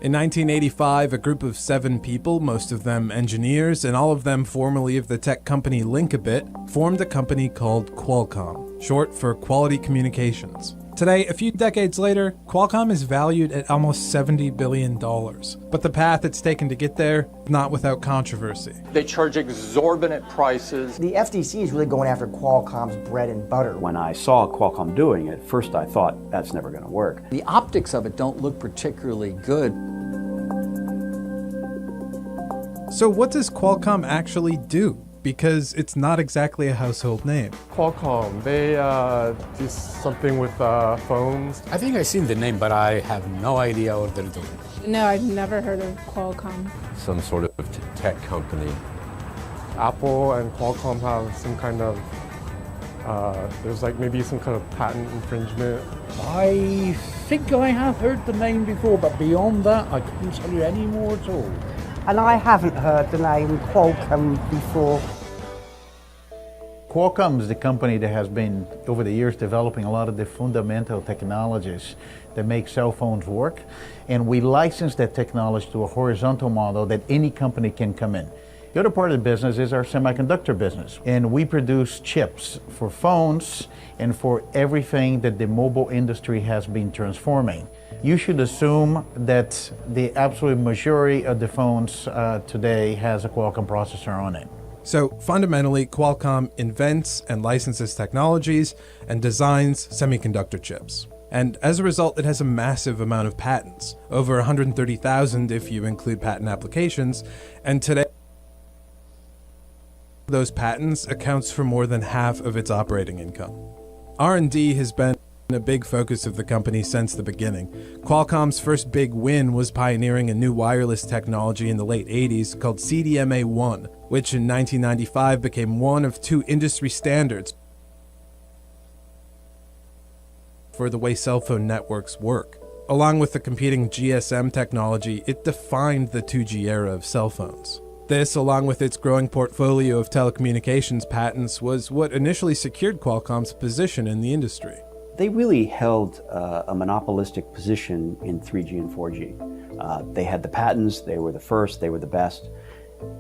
In 1985, a group of 7 people, most of them engineers, and all of them formerly of the tech company Linkabit, formed a company called Qualcomm, short for Quality Communications. Today, a few decades later, Qualcomm is valued at almost $70 billion. But the path it's taken to get there, not without controversy. They charge exorbitant prices. The FTC is really going after Qualcomm's bread and butter. When I saw Qualcomm doing it, first I thought, that's never going to work. The optics of it don't look particularly good. So what does Qualcomm actually do? Because it's not exactly a household name. Qualcomm, they do something with phones. I think I've seen the name, but I have no idea what they're doing. No, I've never heard of Qualcomm. Some sort of tech company. Apple and Qualcomm have some kind of, there's like maybe some kind of patent infringement. I think I have heard the name before, but beyond that, I couldn't tell you any more at all. And I haven't heard the name Qualcomm before. Qualcomm is the company that has been, over the years, developing a lot of the fundamental technologies that make cell phones work. And we license that technology to a horizontal model that any company can come in. The other part of the business is our semiconductor business. And we produce chips for phones and for everything that the mobile industry has been transforming. You should assume that the absolute majority of the phones today has a Qualcomm processor on it. So fundamentally, Qualcomm invents and licenses technologies and designs semiconductor chips. And as a result, it has a massive amount of patents, over 130,000 if you include patent applications, and today those patents accounts for more than half of its operating income. R&D has been a big focus of the company since the beginning. Qualcomm's first big win was pioneering a new wireless technology in the late 80s called CDMA1, which in 1995 became one of 2 industry standards for the way cell phone networks work. Along with the competing GSM technology, it defined the 2G era of cell phones. This, along with its growing portfolio of telecommunications patents, was what initially secured Qualcomm's position in the industry. They really held a monopolistic position in 3G and 4G. They had the patents, they were the first, they were the best.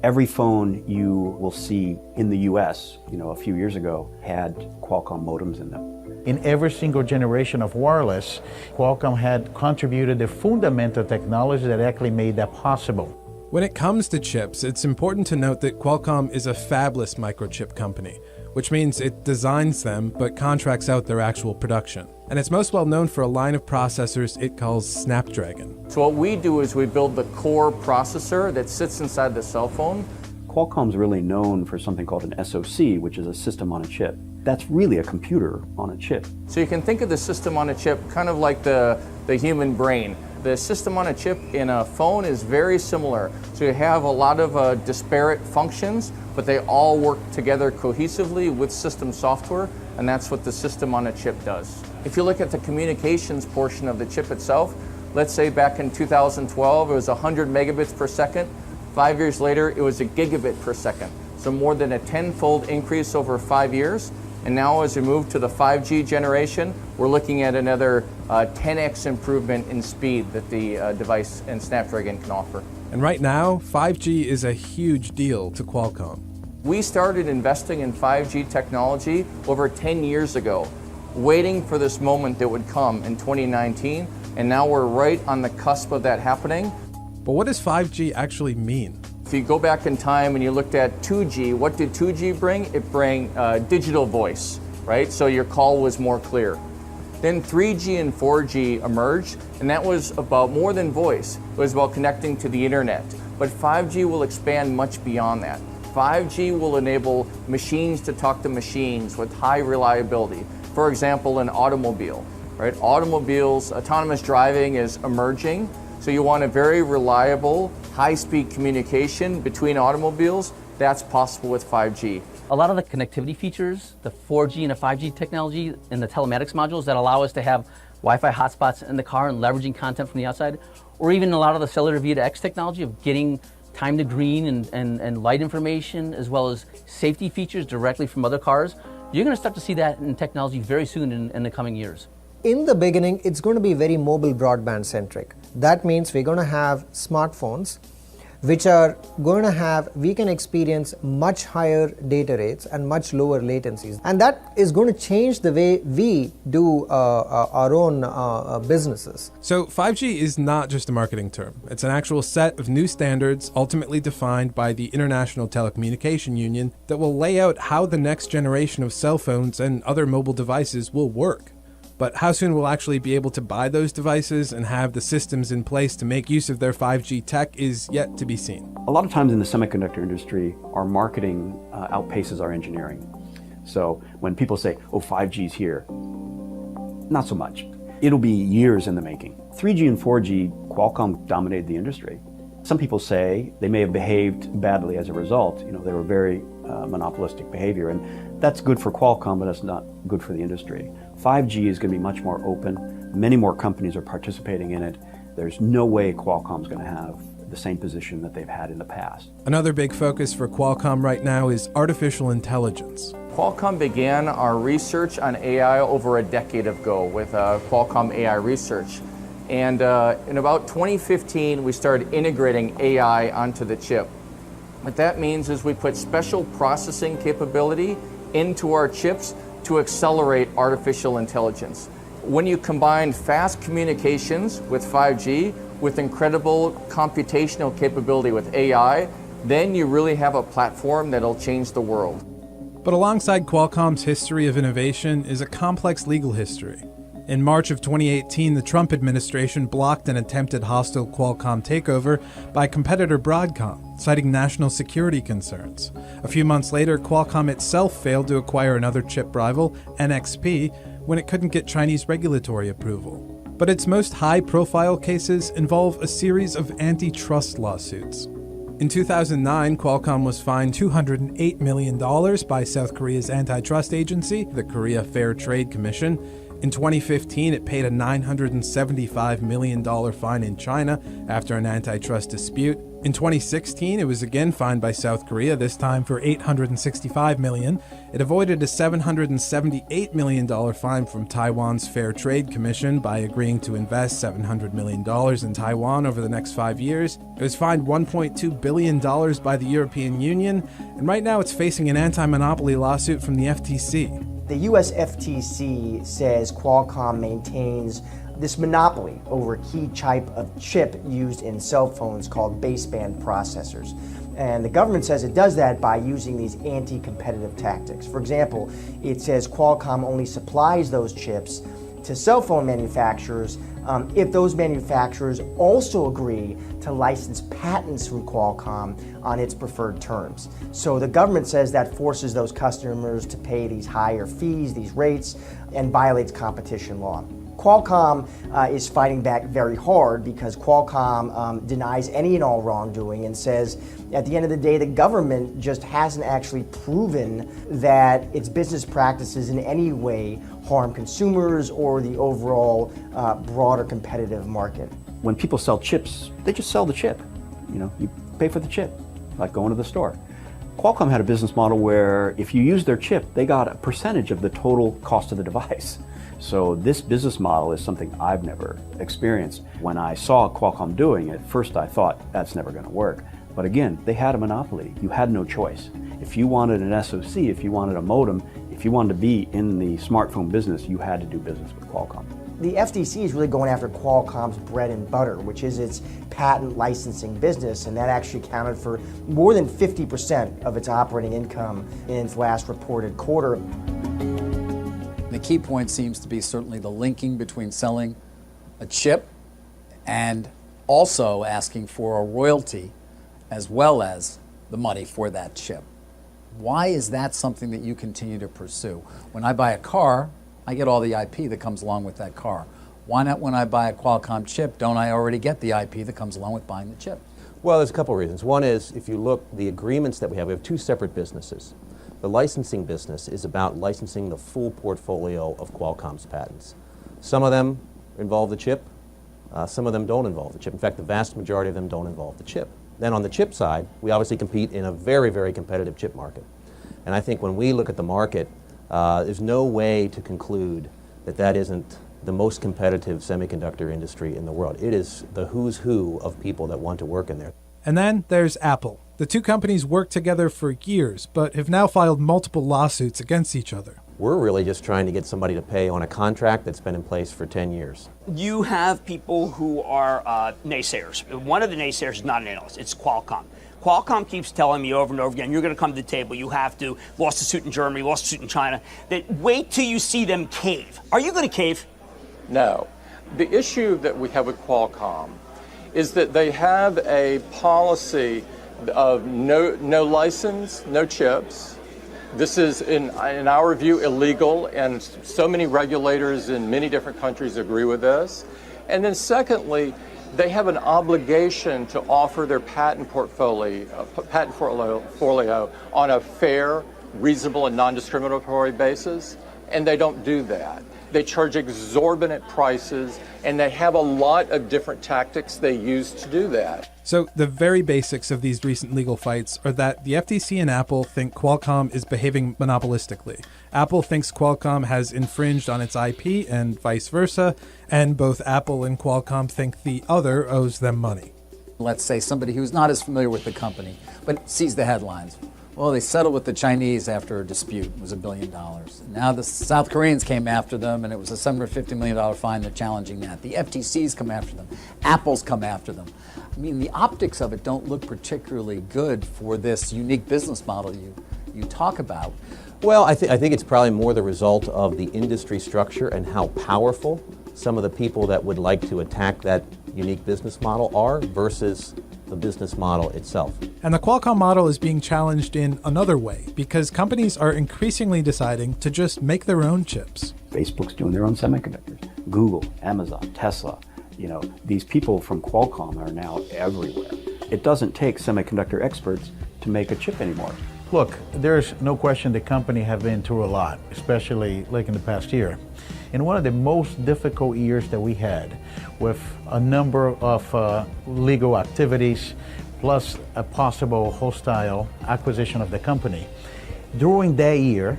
Every phone you will see in the US, a few years ago, had Qualcomm modems in them. In every single generation of wireless, Qualcomm had contributed the fundamental technology that actually made that possible. When it comes to chips, it's important to note that Qualcomm is a fabless microchip company, which means it designs them but contracts out their actual production. And it's most well known for a line of processors it calls Snapdragon. So what we do is we build the core processor that sits inside the cell phone. Qualcomm's really known for something called an SoC, which is a system on a chip. That's really a computer on a chip. So you can think of the system on a chip kind of like the human brain. The system on a chip in a phone is very similar. So you have a lot of disparate functions, but they all work together cohesively with system software, and that's what the system on a chip does. If you look at the communications portion of the chip itself, let's say back in 2012 it was 100 megabits per second. 5 years later it was a gigabit per second. So more than a 10-fold increase over 5 years. And now as we move to the 5G generation, we're looking at another 10x improvement in speed that the device and Snapdragon can offer. And right now, 5G is a huge deal to Qualcomm. We started investing in 5G technology over 10 years ago, waiting for this moment that would come in 2019, and now we're right on the cusp of that happening. But what does 5G actually mean? If you go back in time and you looked at 2G, what did 2G bring? It bring digital voice, right? So your call was more clear. Then 3G and 4G emerged, and that was about more than voice. It was about connecting to the internet. But 5G will expand much beyond that. 5G will enable machines to talk to machines with high reliability. For example, an automobile, right? Automobiles, autonomous driving is emerging. So you want a very reliable, high-speed communication between automobiles. That's possible with 5G. A lot of the connectivity features, the 4G and the 5G technology and the telematics modules that allow us to have Wi-Fi hotspots in the car and leveraging content from the outside, or even a lot of the cellular V2X technology of getting time to green and light information, as well as safety features directly from other cars. You're going to start to see that in technology very soon in the coming years. In the beginning, it's going to be very mobile broadband centric. That means we're going to have smartphones which are going to have, we can experience much higher data rates and much lower latencies. And that is going to change the way we do our own businesses. So 5G is not just a marketing term. It's an actual set of new standards ultimately defined by the International Telecommunication Union that will lay out how the next generation of cell phones and other mobile devices will work. But how soon we'll actually be able to buy those devices and have the systems in place to make use of their 5G tech is yet to be seen. A lot of times in the semiconductor industry, our marketing outpaces our engineering. So when people say, oh, 5G's here, not so much. It'll be years in the making. 3G and 4G, Qualcomm dominated the industry. Some people say they may have behaved badly as a result. They were very monopolistic behavior, and that's good for Qualcomm, but that's not good for the industry. 5G is going to be much more open. Many more companies are participating in it. There's no way Qualcomm's going to have the same position that they've had in the past. Another big focus for Qualcomm right now is artificial intelligence. Qualcomm began our research on AI over a decade ago with Qualcomm AI Research. And in about 2015, we started integrating AI onto the chip. What that means is we put special processing capability into our chips to accelerate artificial intelligence. When you combine fast communications with 5G, with incredible computational capability with AI, then you really have a platform that'll change the world. But alongside Qualcomm's history of innovation is a complex legal history. In March of 2018, the Trump administration blocked an attempted hostile Qualcomm takeover by competitor Broadcom, citing national security concerns. A few months later, Qualcomm itself failed to acquire another chip rival, NXP, when it couldn't get Chinese regulatory approval. But its most high-profile cases involve a series of antitrust lawsuits. In 2009, Qualcomm was fined $208 million by South Korea's antitrust agency, the Korea Fair Trade Commission. In 2015, it paid a $975 million fine in China after an antitrust dispute. In 2016, it was again fined by South Korea, this time for $865 million. It avoided a $778 million fine from Taiwan's Fair Trade Commission by agreeing to invest $700 million in Taiwan over the next 5 years. It was fined $1.2 billion by the European Union, and right now it's facing an anti-monopoly lawsuit from the FTC. The US FTC says Qualcomm maintains this monopoly over a key type of chip used in cell phones called baseband processors. And the government says it does that by using these anti-competitive tactics. For example, it says Qualcomm only supplies those chips to cell phone manufacturers if those manufacturers also agree to license patents from Qualcomm on its preferred terms. So the government says that forces those customers to pay these higher fees, these rates, and violates competition law. Qualcomm is fighting back very hard because Qualcomm denies any and all wrongdoing and says at the end of the day the government just hasn't actually proven that its business practices in any way harm consumers or the overall broader competitive market. When people sell chips, they just sell the chip. You pay for the chip, like going to the store. Qualcomm had a business model where if you used their chip, they got a percentage of the total cost of the device. So this business model is something I've never experienced. When I saw Qualcomm doing it, first I thought that's never going to work. But again, they had a monopoly. You had no choice. If you wanted an SoC, if you wanted a modem, if you wanted to be in the smartphone business, you had to do business with Qualcomm. The FTC is really going after Qualcomm's bread and butter, which is its patent licensing business, and that actually accounted for more than 50% of its operating income in its last reported quarter. The key point seems to be certainly the linking between selling a chip and also asking for a royalty as well as the money for that chip. Why is that something that you continue to pursue? When I buy a car, I get all the IP that comes along with that car. Why not when I buy a Qualcomm chip, don't I already get the IP that comes along with buying the chip? Well, there's a couple of reasons. One is, if you look, the agreements that we have two separate businesses. The licensing business is about licensing the full portfolio of Qualcomm's patents. Some of them involve the chip, some of them don't involve the chip. In fact, the vast majority of them don't involve the chip. Then on the chip side, we obviously compete in a very, very competitive chip market. And I think when we look at the market, there's no way to conclude that that isn't the most competitive semiconductor industry in the world. It is the who's who of people that want to work in there. And then there's Apple. The two companies worked together for years, but have now filed multiple lawsuits against each other. We're really just trying to get somebody to pay on a contract that's been in place for 10 years. You have people who are naysayers. One of the naysayers is not an analyst, it's Qualcomm. Qualcomm keeps telling me over and over again, you're going to come to the table, you have to, lost a suit in Germany, lost a suit in China, that wait till you see them cave. Are you going to cave? No. The issue that we have with Qualcomm is that they have a policy of no license, no chips. This is, in our view, illegal, and so many regulators in many different countries agree with this. And then secondly, they have an obligation to offer their patent portfolio on a fair, reasonable, and non-discriminatory basis, and they don't do that. They charge exorbitant prices, and they have a lot of different tactics they use to do that. So the very basics of these recent legal fights are that the FTC and Apple think Qualcomm is behaving monopolistically. Apple thinks Qualcomm has infringed on its IP and vice versa, and both Apple and Qualcomm think the other owes them money. Let's say somebody who's not as familiar with the company, but sees the headlines. Well, they settled with the Chinese after a dispute. It was $1 billion. Now the South Koreans came after them, and it was a $750 million fine. They're challenging that. The FTC's come after them. Apple's come after them. I mean, the optics of it don't look particularly good for this unique business model you talk about. Well, I think it's probably more the result of the industry structure and how powerful some of the people that would like to attack that unique business model are versus the business model itself. And the Qualcomm model is being challenged in another way because companies are increasingly deciding to just make their own chips. Facebook's doing their own semiconductors. Google, Amazon, Tesla, these people from Qualcomm are now everywhere. It doesn't take semiconductor experts to make a chip anymore. Look, there's no question the company have been through a lot, especially like in the past year. In one of the most difficult years that we had, with a number of legal activities, plus a possible hostile acquisition of the company. During that year,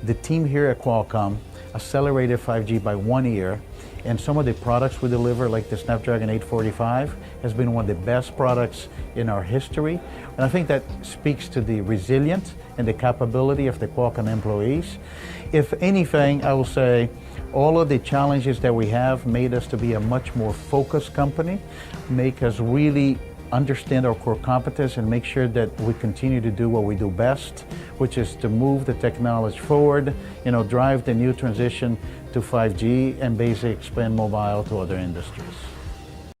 the team here at Qualcomm accelerated 5G by 1 year, and some of the products we deliver, like the Snapdragon 845, has been one of the best products in our history. And I think that speaks to the resilience and the capability of the Qualcomm employees. If anything, I will say all of the challenges that we have made us to be a much more focused company, make us really understand our core competence and make sure that we continue to do what we do best, which is to move the technology forward, drive the new transition to 5G and basically expand mobile to other industries.